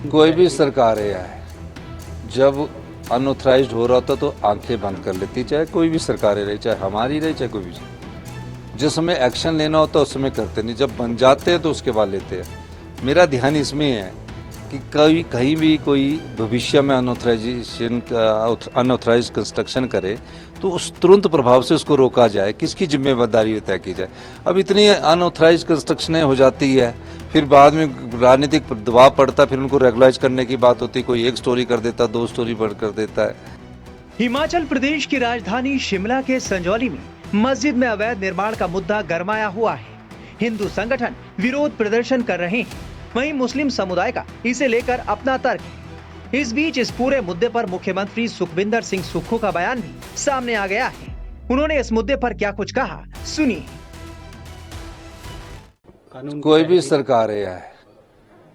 कोई भी सरकार है जब अनऑथराइज्ड हो रहा था तो आंखें बंद कर लेती, चाहे कोई भी सरकारें रही, चाहे हमारी रही, चाहे कोई भी। जिस समय एक्शन लेना होता है उस समय करते नहीं, जब बन जाते हैं तो उसके बाद लेते हैं। मेरा ध्यान इसमें है कि कहीं भी कोई भविष्य में अनऑथराइज कंस्ट्रक्शन करे तो उस तुरंत प्रभाव से उसको रोका जाए, किसकी जिम्मेदारी तय की जाए। अब इतनी अनऑथराइज कंस्ट्रक्शनें हो जाती है, फिर बाद में राजनीतिक दबाव पड़ता है, फिर उनको रेगुलाइज करने की बात होती है, कोई एक स्टोरी कर देता, 2 स्टोरी बढ़ कर देता है। हिमाचल प्रदेश की राजधानी शिमला के संजौली में मस्जिद में अवैध निर्माण का मुद्दा गरमाया हुआ है। हिंदू संगठन विरोध प्रदर्शन कर रहे हैं, वहीं मुस्लिम समुदाय का इसे लेकर अपना तर्क है। इस बीच इस पूरे मुद्दे पर मुख्यमंत्री सुखविंदर सिंह सुक्खू का बयान भी सामने आ गया है। उन्होंने इस मुद्दे पर क्या कुछ कहा, सुनिए। कोई भी सरकार है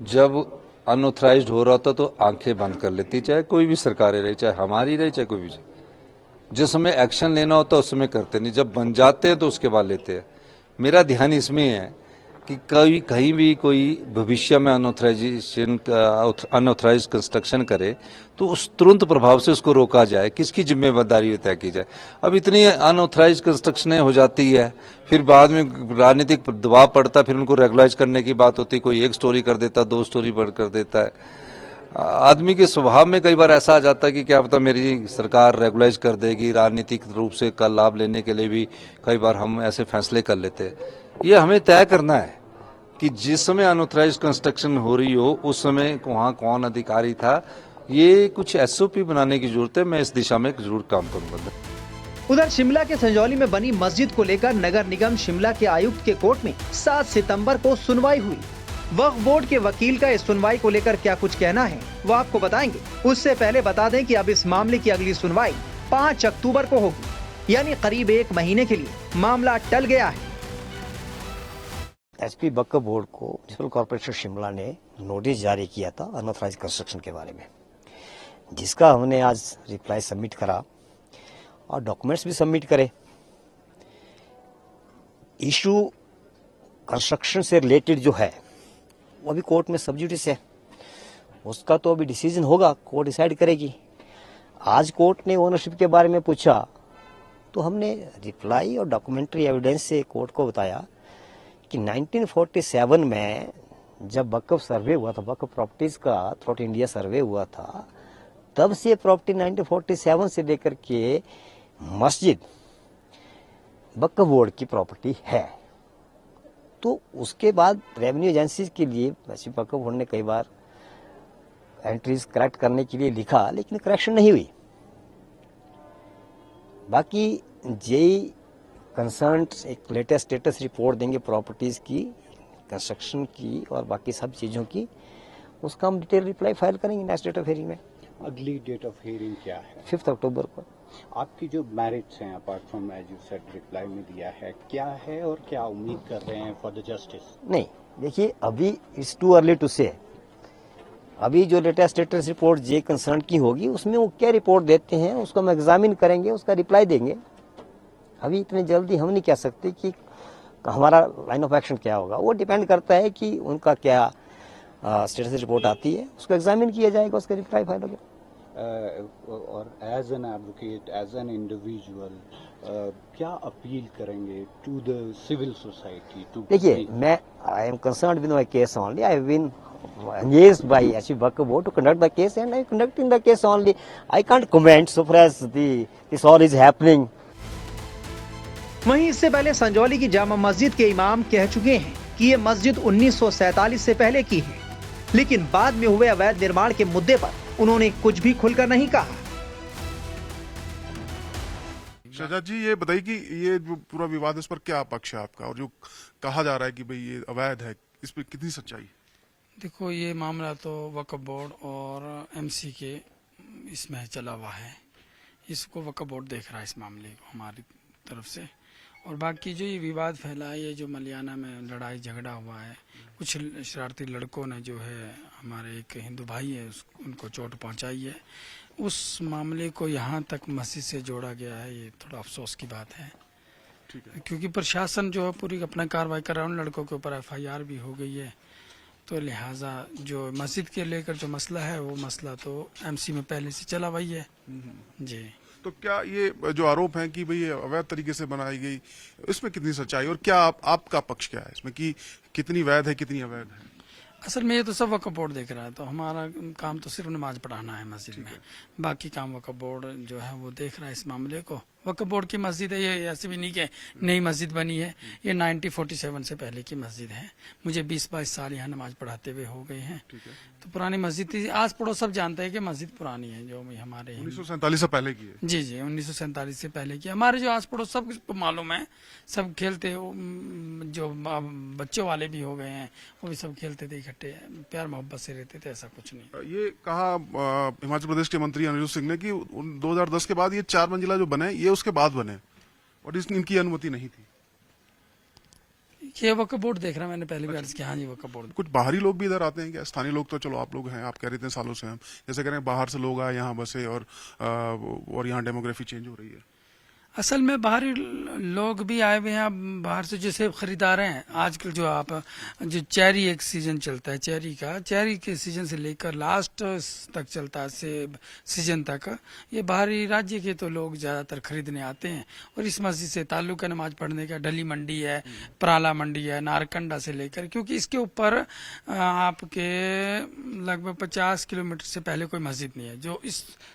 जब अनऑथराइज्ड हो रहा था तो आंखें बंद कर लेती, चाहे कोई भी सरकारें रही, चाहे हमारी रही, चाहे कोई भी। जिस समय एक्शन लेना होता है उस समय करते नहीं, जब बन जाते हैं तो उसके बाद लेते हैं। मेरा ध्यान इसमें है कि कहीं भी कोई भविष्य में अनऑथराइज कंस्ट्रक्शन करे तो उस तुरंत प्रभाव से उसको रोका जाए, किसकी जिम्मेदारी तय की जाए। अब इतनी अनऑथराइज कंस्ट्रक्शनें हो जाती है, फिर बाद में राजनीतिक दबाव पड़ता है, फिर उनको रेगुलाइज करने की बात होती है, कोई एक स्टोरी कर देता, 2 स्टोरी बढ़ कर देता है। आदमी के स्वभाव में कई बार ऐसा आ जाता है कि क्या पता मेरी सरकार रेगुलाइज कर देगी, राजनीतिक रूप से का लाभ लेने के लिए भी कई बार हम ऐसे फैसले कर लेते हैं। ये हमें तय करना है कि जिस समय अनऑथराइज कंस्ट्रक्शन हो रही हो उस समय वहाँ कौन अधिकारी था। ये कुछ एसओपी बनाने की जरूरत है, मैं इस दिशा में जरूर काम करूंगा। उधर शिमला के संजौली में बनी मस्जिद को लेकर नगर निगम शिमला के आयुक्त के कोर्ट में 7 सितंबर को सुनवाई हुई। वक्फ बोर्ड के वकील का इस सुनवाई को लेकर क्या कुछ कहना है वो आपको बताएंगे। उससे पहले बता दें कि अब इस मामले की अगली सुनवाई 5 अक्टूबर को होगी, यानी करीब 1 महीने के लिए मामला टल गया है। एसपी वक्फ बोर्ड को म्युनिसिपल कॉर्पोरेशन शिमला ने नोटिस जारी किया था अनऑथराइज कंस्ट्रक्शन के बारे में, जिसका हमने आज रिप्लाई सबमिट करा और डॉक्यूमेंट्स भी सबमिट करे। इशू कंस्ट्रक्शन से रिलेटेड जो है वो अभी कोर्ट में सब जुडिस है, उसका तो अभी डिसीजन होगा, कोर्ट डिसाइड करेगी। आज कोर्ट ने ओनरशिप के बारे में पूछा तो हमने रिप्लाई और डॉक्यूमेंट्री एविडेंस से कोर्ट को बताया कि 1947 में जब वक्फ सर्वे हुआ था, वक्फ प्रॉपर्टीज का थ्रू आउट इंडिया सर्वे हुआ था, तब से प्रॉपर्टी 1947 से लेकर के मस्जिद वक्फ बोर्ड की प्रॉपर्टी है। तो उसके बाद रेवेन्यू एजेंसी के लिए वक्फ बोर्ड ने कई बार एंट्रीज करेक्ट करने के लिए लिखा, लेकिन करेक्शन नहीं हुई। बाकी जेई कंसर्न एक लेटेस्ट स्टेटस रिपोर्ट देंगे प्रॉपर्टीज की, कंस्ट्रक्शन की और बाकी सब चीज़ों की, उसका हम डिटेल रिप्लाई फाइल करेंगे नेक्स्ट डेट ऑफ हियरिंग में। अगली डेट ऑफ हियरिंग क्या है? 5 अक्टूबर को। आपकी जो मेरिट्स हैं apart from as you said reply में दिया है, क्या है और क्या उम्मीद कर रहे हैं फॉर द जस्टिस? नहीं, देखिए अभी इट्स टू अर्ली टू से। अभी जो लेटेस्ट स्टेटस रिपोर्ट जे कंसर्न की होगी उसमें वो क्या रिपोर्ट देते हैं उसको हम एग्जामिन करेंगे, उसका रिप्लाई देंगे। अभी इतने जल्दी हम नहीं कह सकते कि हमारा लाइन ऑफ एक्शन क्या होगा, वो डिपेंड करता है कि उनका क्या स्टेटस रिपोर्ट आती है, उसको एग्जामिन किया जाएगा, उसका रिप्लाई फाइल होगा। और as an advocate, as an individual, क्या अपील करेंगे टू द सिविल सोसाइटी? देखिए, मैं I am concerned with my case only. I have been engaged by SC Waqf Board to conduct the case and I am conducting the case only. I can't comment so far as this all is happening. वहीं इससे पहले संजौली की जामा मस्जिद के इमाम कह चुके हैं कि ये मस्जिद 1947 से पहले की है, लेकिन बाद में हुए अवैध निर्माण के मुद्दे पर उन्होंने कुछ भी खुलकर नहीं कहा। शहजाद जी, ये बताइए कि ये जो पूरा विवाद है इस पर क्या पक्ष है आपका, और जो कहा जा रहा है कि भाई ये अवैध है, इस पर कितनी सच्चाई? देखो, ये मामला तो वक्फ बोर्ड और एमसी के इसमें चला हुआ है, इसको वक्फ बोर्ड देख रहा है इस मामले को हमारी तरफ से। और बाकी जो ये विवाद फैला है, ये जो मलियाना में लड़ाई झगड़ा हुआ है, कुछ शरारती लड़कों ने जो है हमारे एक हिंदू भाई है उनको चोट पहुंचाई है, उस मामले को यहाँ तक मस्जिद से जोड़ा गया है। ये थोड़ा अफसोस की बात है, क्योंकि प्रशासन जो है पूरी अपना कार्रवाई कर रहा है। उन लड़कों के ऊपर FIR भी हो गई है तो लिहाजा जो मस्जिद के लेकर जो मसला है वो मसला तो एमसी में पहले से चला वही है जी। तो क्या ये जो आरोप है कि भाई ये अवैध तरीके से बनाई गई, इसमें कितनी सच्चाई और क्या आपका पक्ष क्या है इसमें कि कितनी वैध है कितनी अवैध है? असल में ये तो सब वक्फ बोर्ड देख रहा है, तो हमारा काम तो सिर्फ नमाज पढ़ाना है मस्जिद में, बाकी काम वक्फ बोर्ड जो है वो देख रहा है इस मामले को। वक्फ बोर्ड की मस्जिद है ये, ऐसे भी नहीं कि नई मस्जिद बनी है, ये 1947 से पहले की मस्जिद है। मुझे 20-22 साल यहाँ नमाज पढ़ाते हुए हो गए हैं, तो पुरानी मस्जिद थी। आस पड़ोस सब जानते हैं कि मस्जिद पुरानी है जो हमारे 1947 से पहले की है। जी 1947 से पहले की। हमारे जो आस पड़ोस सब मालूम है, सब खेलते, जो बच्चों वाले भी हो गए हैं वो भी सब खेलते थे इकट्ठे, प्यार मोहब्बत से रहते थे, ऐसा कुछ नहीं। ये कहा हिमाचल प्रदेश के मंत्री अनिरुद्ध सिंह ने कि 2010 के बाद ये 4 मंजिला जो बने ये उसके बाद बने और इनकी अनुमति नहीं थी। ये वक्फ बोर्ड देख रहा, मैंने पहले भी अर्ज किया। हाँ जी, वक्फ बोर्ड। कुछ बाहरी लोग भी इधर आते हैं क्या? स्थानीय लोग तो चलो आप लोग हैं, आप कह रहे थे सालों से हम जैसे कह रहे हैं बाहर से लोग आए यहाँ बसे और यहाँ डेमोग्राफी चेंज हो रही है। असल में बाहरी लोग भी आए हुए हैं बाहर से, जैसे खरीदार हैं आजकल जो चेरी एक सीजन चलता है, चेरी के सीजन से लेकर लास्ट तक चलता है, सेब सीजन तक, ये बाहरी राज्य के तो लोग ज्यादातर खरीदने आते हैं। और इस मस्जिद से ताल्लुक है नमाज पढ़ने का। ढली मंडी है, पराला मंडी है, नारकंडा से लेकर, क्योंकि इसके ऊपर आपके लगभग 50 किलोमीटर से पहले कोई मस्जिद नहीं है, जो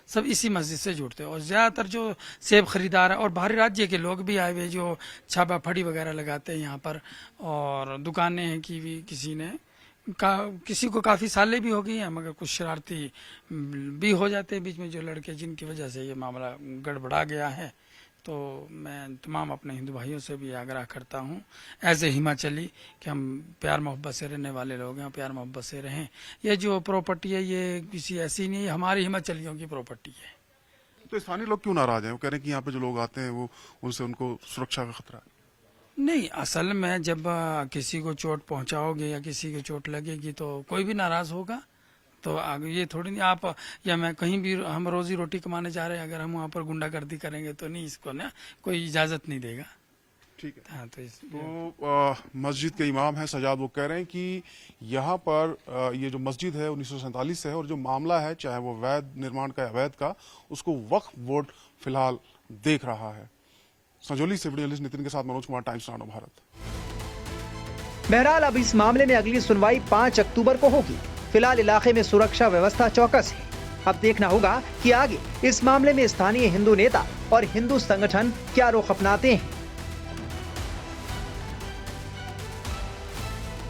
सब इसी मस्जिद से जुड़ते हैं। और ज्यादातर जो सेब खरीदार है और बाहरी राज्य के लोग भी आए हुए जो छापा फड़ी वगैरह लगाते हैं यहाँ पर, और दुकानें हैं की भी किसी को काफ़ी सालें भी हो गई हैं, मगर कुछ शरारती भी हो जाते हैं बीच में जो लड़के, जिनकी वजह से ये मामला गड़बड़ा गया है। तो मैं तमाम अपने हिंदू भाइयों से भी आग्रह करता हूँ एज ए हिमाचली कि हम प्यार मोहब्बत से रहने वाले लोग हैं, प्यार मोहब्बत से रहें। ये जो प्रॉपर्टी है ये किसी ऐसी नहीं, हमारी हिमाचलियों की प्रॉपर्टी है। तो स्थानीय लोग क्यों नाराज हैं? वो कह रहे हैं कि यहाँ पे जो लोग आते हैं वो उनसे उनको सुरक्षा का खतरा है। नहीं, असल में जब किसी को चोट पहुंचाओगे या किसी को चोट लगेगी तो कोई भी नाराज होगा। तो आगे ये थोड़ी नहीं आप या मैं कहीं भी, हम रोजी रोटी कमाने जा रहे हैं, अगर हम वहाँ पर गुंडागर्दी करेंगे तो नहीं, इसको ना कोई इजाजत नहीं देगा। ठीक है। हाँ, तो मस्जिद के इमाम हैं सजाद, वो कह रहे हैं कि यहाँ पर ये जो मस्जिद है 1947 से है और जो मामला है चाहे वो वैध निर्माण का या अवैध का, उसको वक्फ बोर्ड फिलहाल देख रहा है। संजौली से वीडियो जर्नलिस्ट नितिन के साथ मनोज कुमार, टाइम्स नानो भारत। बहरहाल अब इस मामले में अगली सुनवाई 5 अक्टूबर को होगी। फिलहाल इलाके में सुरक्षा व्यवस्था चौकस है। अब देखना होगा कि आगे इस मामले में स्थानीय हिंदू नेता और हिंदू संगठन क्या रुख अपनाते हैं।